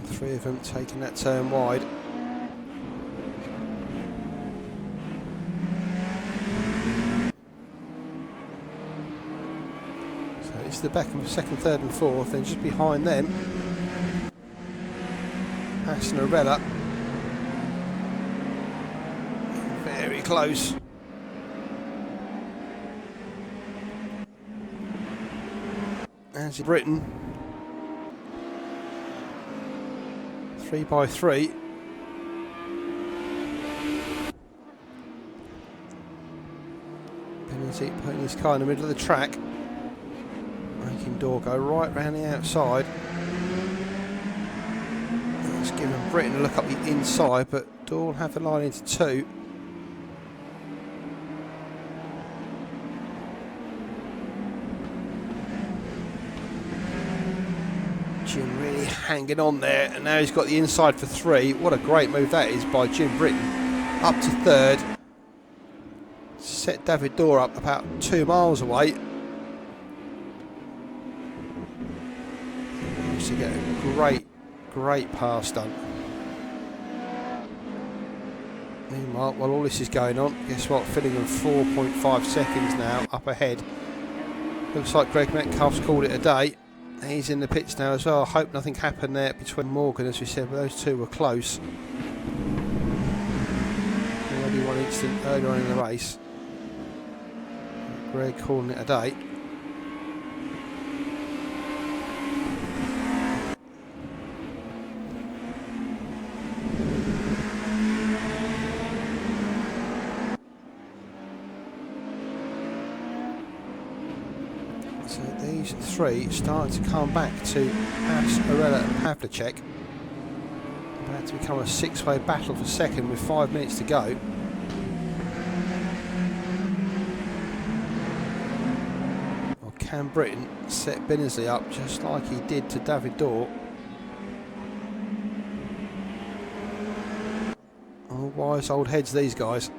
Three of them taking that turn wide. So it's the back of 2nd, 3rd and 4th, and just behind them Aston-Arella. Very close. As in Britain. 3 by 3. Benazzi putting his car in the middle of the track, making Door go right round the outside. That's giving Britain a look up the inside, but Door will have the line into 2. Jim really hanging on there, and now he's got the inside for 3. What a great move that is by Jim Britton. Up to 3rd. Set David Door up about 2 miles away. To get a great pass done. Meanwhile, while all this is going on, guess what? Fillingham 4.5 seconds now up ahead. Looks like Greg Metcalf's called it a day. He's in the pits now as well. I hope nothing happened there between Morgan, as we said, but those two were close. Already one instant earlier on in the race. Greg calling it a day. So these 3 starting to come back to Haas, Arella and Pavlicek. About to become a 6-way battle for 2nd with 5 minutes to go. Well, can Britton set Binnersley up just like he did to David Door? Oh, wise old heads, these guys.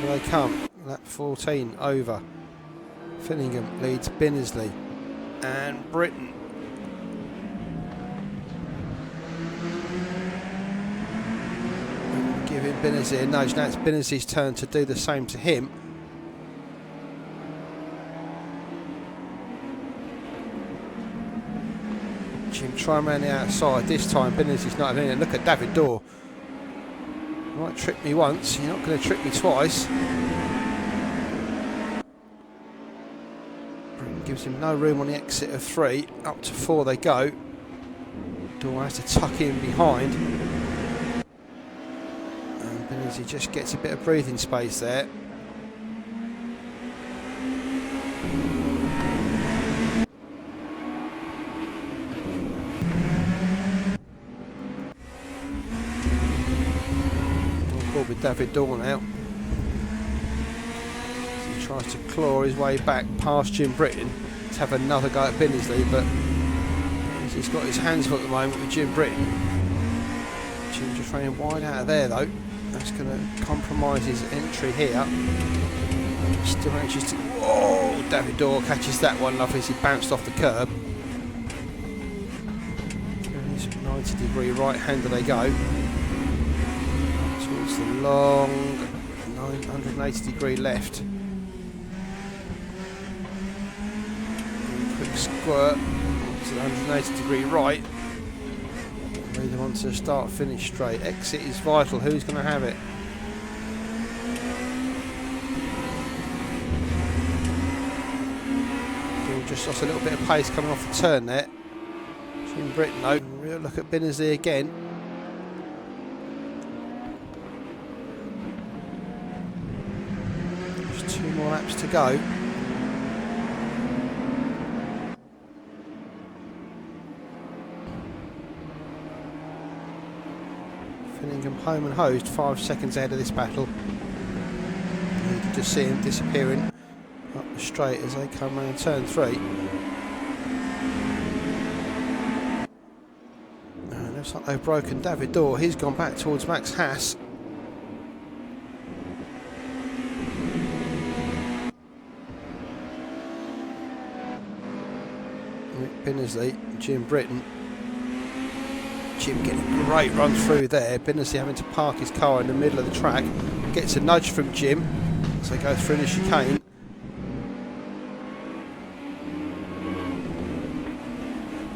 They come, lap 14 over. Fillingham leads Binnersley and Britton. Giving Bennessy a nudge. Now it's Bennessy's turn to do the same to him. Jim trying around the outside. This time Bennessy's not having it. Look at David Dorr. You might trick me once, you're not going to trick me twice. Britton gives him no room on the exit of 3. Up to 4 they go. Dorr has to tuck in behind. And Bennessy just gets a bit of breathing space there. With David Dorr now. He tries to claw his way back past Jim Britton to have another go at Billingsley, but he's got his hands full at the moment with Jim Britton. Jim just running wide out of there though. That's going to compromise his entry here. Still manages to... Whoa! David Dorr catches that one lovely as he bounced off the curb. 90-degree right-hander they go. Towards the long 980-degree left. And quick squirt to the 180-degree right. Lead them on to start-finish straight. Exit is vital. Who's going to have it? Just lost a little bit of pace coming off the turn there. Jim Britton though. Real look at Billingsley again. Just 2 more laps to go. Finningham home and hosed 5 seconds ahead of this battle. You can just see him disappearing up the straight as they come around turn 3. Looks like they've broken David Dorr. He's gone back towards Max Haas. Rick Billingsley, Jim Britton. Jim getting a great run through there. Billingsley having to park his car in the middle of the track. Gets a nudge from Jim as they go through the chicane.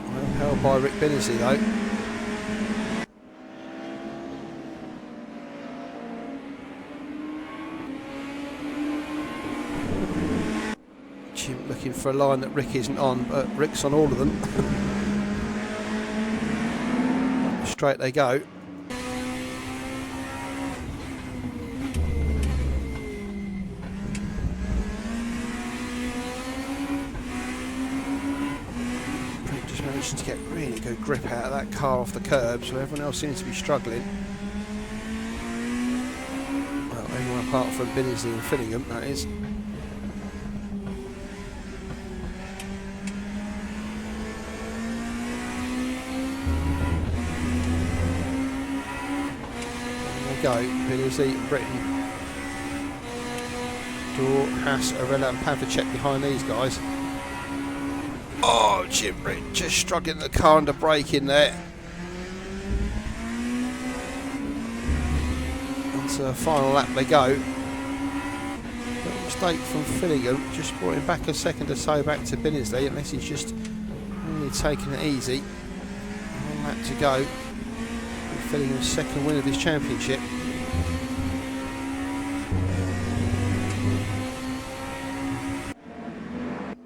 Well held by Rick Billingsley though. Jim looking for a line that Rick isn't on, but Rick's on all of them. Straight they go. Rick just managed to get really good grip out of that car off the curb, so everyone else seems to be struggling. Well, everyone apart from Billingsley and Finningham, that is. Go, Billingsley, Britton, Dorr, Haas, Arella and Pavlicek behind these guys. Oh, Jim Britton just struggling the car under braking there. Onto the final lap they go. Little mistake from Finningham, just brought him back a second or so back to Billingsley, unless he's just really taking it easy. 1 lap to go. Fillingham's second win of his championship.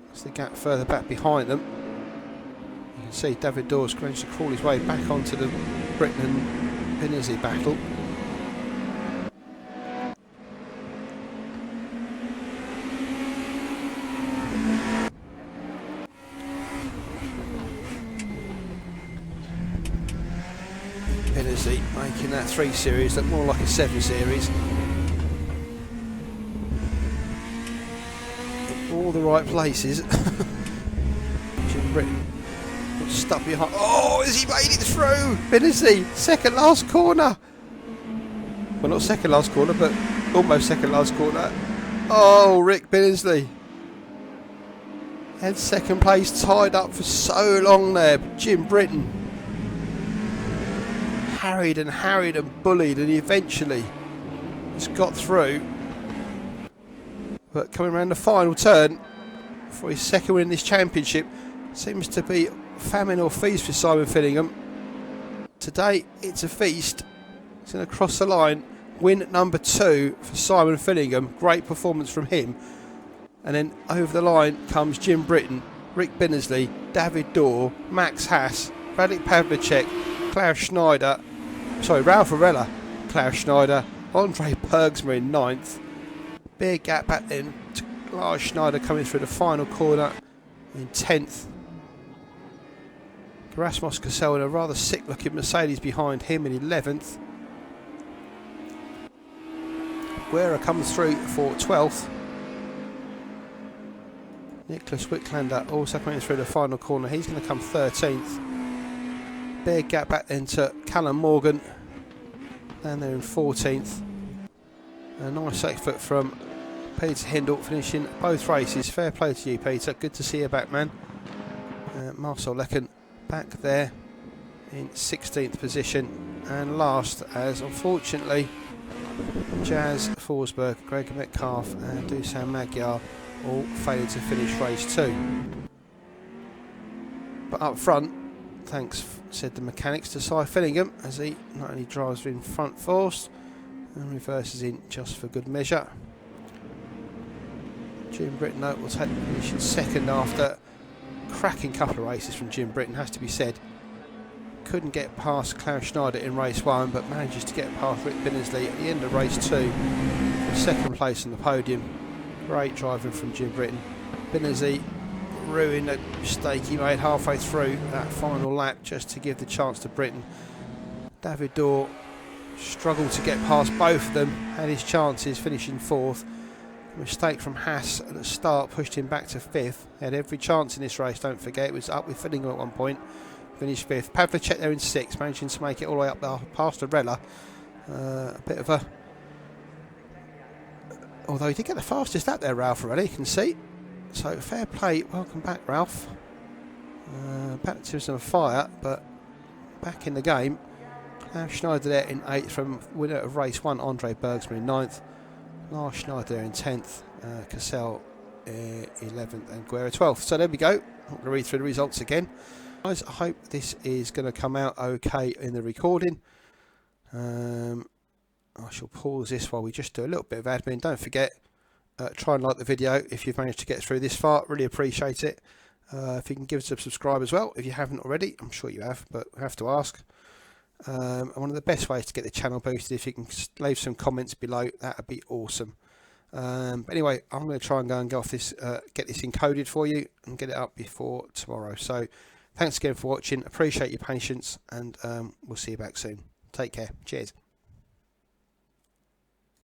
That's the gap further back behind them. You can see David Dorr's managed to crawl his way back onto the Britton and Billingsley battle. Billingsley making that 3 series look more like a 7 series. In all the right places. Jim Britton got stuck behind. Oh, has he made it through? Billingsley, second last corner. Well, not second last corner, but almost second last corner. Oh, Rick Billingsley had second place tied up for so long there. Jim Britton harried and bullied, and he eventually just got through. But coming around the final turn for his second win in this championship, seems to be famine or feast for Simon Fillingham. Today it's a feast. He's going to cross the line. Win number 2 for Simon Fillingham. Great performance from him. And then over the line comes Jim Britton, Rick Binnersley, David Dorr, Max Haas, Radek Pavlicek, Klaus Schneider, Ralph Varela, Klaus Schneider, Andre Bergsma in 9th. Big gap back then to Lars Schneider coming through the final corner in 10th. Rasmus Cassell in a rather sick looking Mercedes behind him in 11th. Guerra comes through for 12th. Nicholas Wicklander also coming through the final corner. He's going to come 13th. Big gap back then to Callum Morgan. Down there in 14th. A nice effort from Peter Hindle finishing both races. Fair play to you, Peter. Good to see you back, man. Marcel Lecken back there in 16th position. And last, as unfortunately Jazz Forsberg, Greg Metcalf and Dusan Magyar all failed to finish race 2. But up front, thanks, said the mechanics, to Cy Fillingham, as he not only drives in front force and reverses in just for good measure. Jim Britton will take the position second after a cracking couple of races from Jim Britton, has to be said. Couldn't get past Klaus Schneider in race 1, but manages to get past Rick Binnersley at the end of race 2 for second place on the podium. Great driving from Jim Britton. Binnersley ruined a mistake he made halfway through that final lap just to give the chance to Britton. David Dorr struggled to get past both of them, had his chances, finishing 4th. A mistake from Haas at the start pushed him back to 5th. He had every chance in this race, don't forget. It was up with Fillingham at one point. Finished 5th. Pavlicek there in 6th, managing to make it all the way up there past Arella. A bit of a... Although he did get the fastest lap there, Ralph Arella, you can see. So fair play. Welcome back, Ralph. Baptism of fire, but back in the game. Klaus Schneider there in 8th from winner of race 1, Andre Bergsma in 9th. Lars Schneider there in 10th. Cassell 11th and Guerra 12th. So there we go. I'm going to read through the results again. Guys, I hope this is going to come out okay in the recording. I shall pause this while we just do a little bit of admin. Don't forget, try and like the video if you've managed to get through this far. Really appreciate it. If you can give us a subscribe as well, if you haven't already. I'm sure you have, but I have to ask. And one of the best ways to get the channel boosted, if you can leave some comments below, that would be awesome. But anyway, I'm going to try and go off this, get this encoded for you and get it up before tomorrow. So thanks again for watching. Appreciate your patience, and we'll see you back soon. Take care. Cheers.